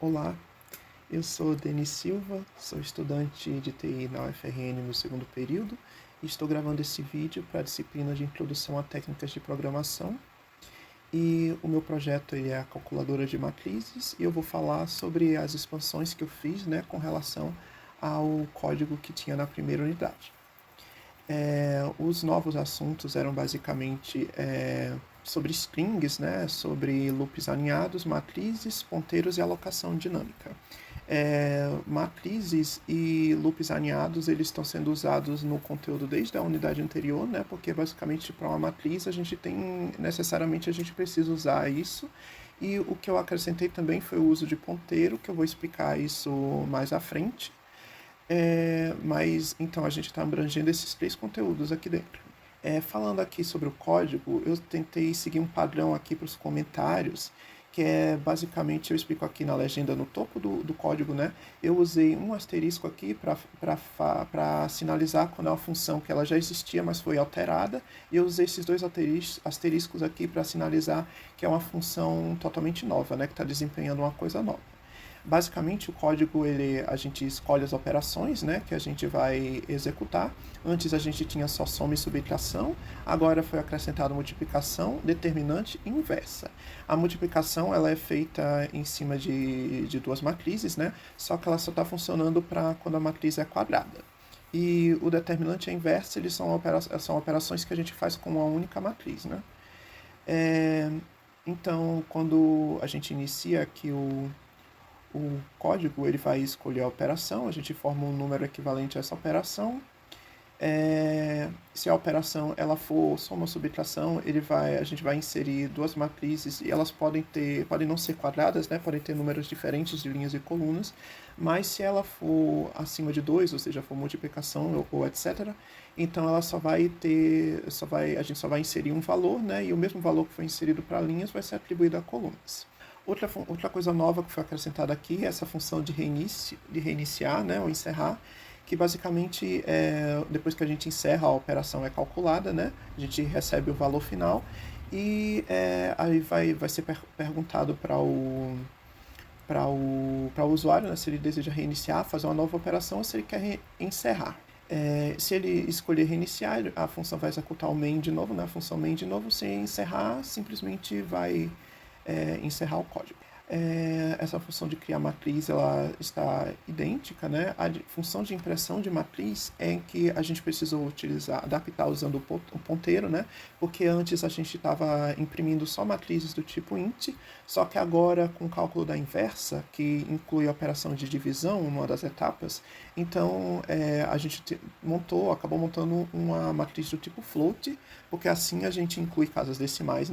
Olá, eu sou Denis Silva, sou estudante de TI na UFRN no segundo período e estou gravando esse vídeo para a disciplina de Introdução a Técnicas de Programação. E o meu projeto é a calculadora de matrizes e eu vou falar sobre as expansões que eu fiz, com relação ao código que tinha na primeira unidade. Os novos assuntos eram basicamente sobre strings, sobre loops alinhados, matrizes, ponteiros e alocação dinâmica. Matrizes e loops alinhados eles estão sendo usados no conteúdo desde a unidade anterior, porque basicamente para uma matriz necessariamente a gente precisa usar isso. E o que eu acrescentei também foi o uso de ponteiro, que eu vou explicar isso mais à frente. Mas então a gente está abrangendo esses três conteúdos aqui dentro. Falando aqui sobre o código, eu tentei seguir um padrão aqui para os comentários, que é basicamente, eu explico aqui na legenda no topo do código, eu usei um asterisco aqui para sinalizar quando é uma função que ela já existia, mas foi alterada, e eu usei esses dois asteriscos aqui para sinalizar que é uma função totalmente nova, que está desempenhando uma coisa nova. Basicamente, o código, a gente escolhe as operações, que a gente vai executar. Antes a gente tinha só soma e subtração, agora foi acrescentado multiplicação, determinante e inversa. A multiplicação ela é feita em cima de duas matrizes, só que ela só está funcionando para quando a matriz é quadrada. E o determinante e a inversa, eles são operações que a gente faz com uma única matriz. Então, quando a gente inicia aqui o código, ele vai escolher a operação, a gente forma um número equivalente a essa operação. Se a operação ela for soma ou subtração, a gente vai inserir duas matrizes e elas podem não ser quadradas, podem ter números diferentes de linhas e colunas, mas se ela for acima de 2, ou seja, for multiplicação ou etc., então ela a gente só vai inserir um valor, e o mesmo valor que foi inserido para linhas vai ser atribuído a colunas. Outra coisa nova que foi acrescentada aqui é essa função de reiniciar, ou encerrar, que basicamente, depois que a gente encerra, a operação é calculada, a gente recebe o valor final e aí vai ser perguntado para o usuário, se ele deseja reiniciar, fazer uma nova operação ou se ele quer encerrar. Se ele escolher reiniciar, a função vai executar o main de novo, a função main de novo. Se encerrar, simplesmente vai encerrar o código. Essa função de criar matriz ela está idêntica, A função de impressão de matriz é que a gente precisou adaptar usando o ponteiro, porque antes a gente estava imprimindo só matrizes do tipo int, só que agora com o cálculo da inversa, que inclui a operação de divisão, uma das etapas, então a gente acabou montando uma matriz do tipo float, porque assim a gente inclui casas decimais,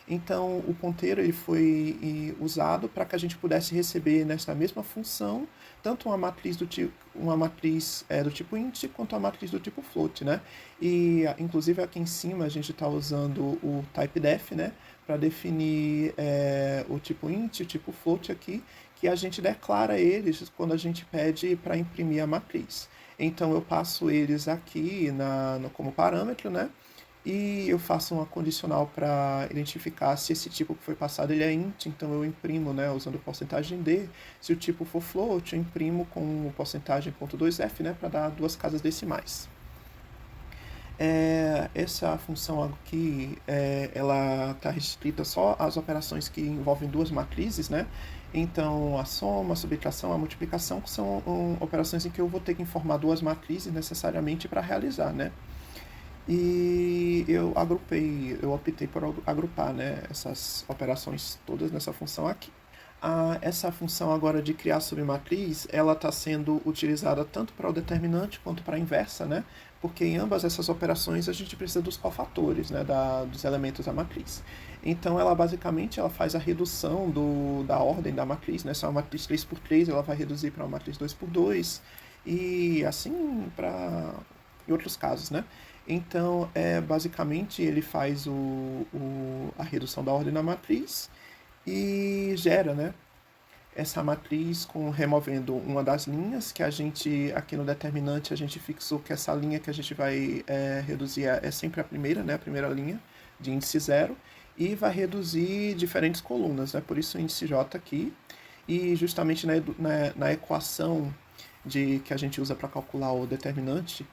Então o ponteiro ele foi usado para que a gente pudesse receber nessa mesma função tanto uma matriz do tipo int quanto a matriz do tipo float, E inclusive aqui em cima a gente está usando o typedef, para definir o tipo int, o tipo float aqui, que a gente declara eles quando a gente pede para imprimir a matriz. Então eu passo eles aqui como parâmetro, E eu faço uma condicional para identificar se esse tipo que foi passado ele é int, então eu imprimo, usando porcentagem D. Se o tipo for float, eu imprimo com porcentagem .2f, para dar duas casas decimais. Essa função aqui, ela está restrita só às operações que envolvem duas matrizes, Então, a soma, a subtração, a multiplicação são operações em que eu vou ter que informar duas matrizes necessariamente para realizar, E eu optei por agrupar, essas operações todas nessa função aqui. Essa função agora de criar submatriz, ela está sendo utilizada tanto para o determinante quanto para a inversa, Porque em ambas essas operações a gente precisa dos cofatores, dos elementos da matriz. Então ela basicamente faz a redução da ordem da matriz, Se é uma matriz 3x3, ela vai reduzir para uma matriz 2x2 e assim para em outros casos, Então, basicamente, ele faz a redução da ordem da matriz e gera, essa matriz removendo uma das linhas, que a gente, aqui no determinante, a gente fixou que essa linha que a gente vai reduzir é sempre a primeira, a primeira linha de índice 0, e vai reduzir diferentes colunas, por isso o índice J aqui. E justamente na equação que a gente usa para calcular o determinante,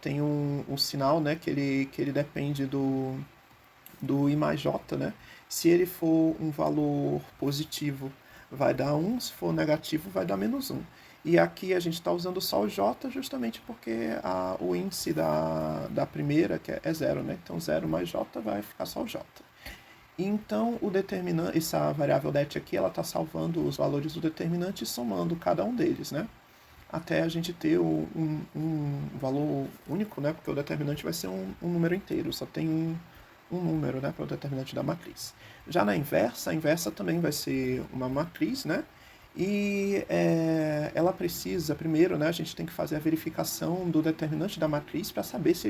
tem um sinal, né, que ele depende do I mais J, né? Se ele for um valor positivo, vai dar 1, se for negativo, vai dar -1. E aqui a gente está usando só o J justamente porque o índice da primeira é 0, né? Então 0 mais J vai ficar só o J. Então, o determinante, essa variável det aqui, ela está salvando os valores do determinante e somando cada um deles, né? Até a gente ter um valor único, né? Porque o determinante vai ser um número inteiro, só tem um número, né, para o determinante da matriz. Já a inversa também vai ser uma matriz, né? E ela precisa, primeiro, né, a gente tem que fazer a verificação do determinante da matriz para saber se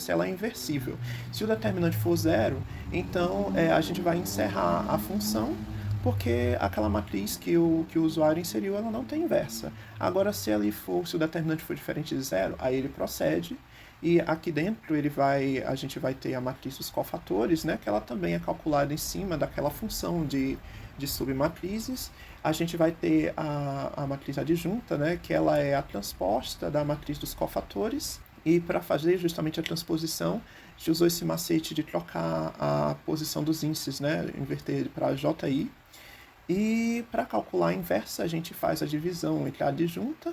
ela é inversível. Se o determinante for 0, então a gente vai encerrar a função, porque aquela matriz que o usuário inseriu, ela não tem inversa. Agora, se o determinante for diferente de 0, aí ele procede, e aqui dentro a gente vai ter a matriz dos cofatores, né, que ela também é calculada em cima daquela função de submatrizes. A gente vai ter a matriz adjunta, né, que ela é a transposta da matriz dos cofatores. E para fazer justamente a transposição, a gente usou esse macete de trocar a posição dos índices, né, inverter para JI. E para calcular a inversa, a gente faz a divisão entre a adjunta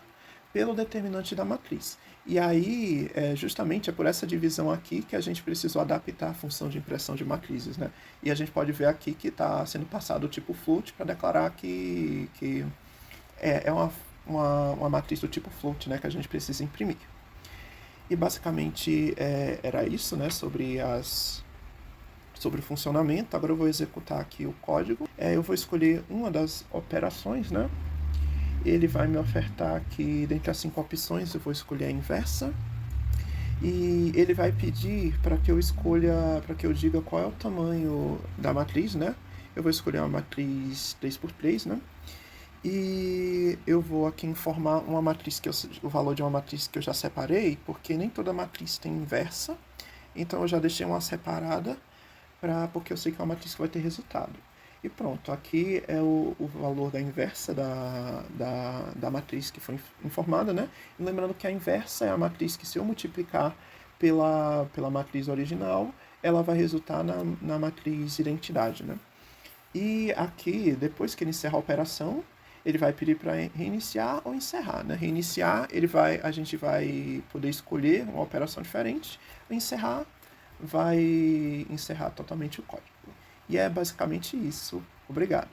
pelo determinante da matriz. E aí, justamente é por essa divisão aqui que a gente precisou adaptar a função de impressão de matrizes, né? E a gente pode ver aqui que está sendo passado o tipo float para declarar que é uma matriz do tipo float, né, que a gente precisa imprimir. E basicamente era isso, né, sobre o funcionamento. Agora eu vou executar aqui o código. Eu vou escolher uma das operações, né? Ele vai me ofertar aqui, dentre as 5 opções, eu vou escolher a inversa. E ele vai pedir para que eu diga qual é o tamanho da matriz, né? Eu vou escolher uma matriz 3x3, né? E eu vou aqui informar o valor de uma matriz que eu já separei, porque nem toda matriz tem inversa. Então eu já deixei uma separada, porque eu sei que é uma matriz que vai ter resultado. E pronto, aqui é o valor da inversa da matriz que foi informada, né? E lembrando que a inversa é a matriz que, se eu multiplicar pela matriz original, ela vai resultar na matriz identidade, né? E aqui, depois que ele encerrar a operação, ele vai pedir para reiniciar ou encerrar, né? Reiniciar, a gente vai poder escolher uma operação diferente. Encerrar, vai encerrar totalmente o código. E é basicamente isso. Obrigado.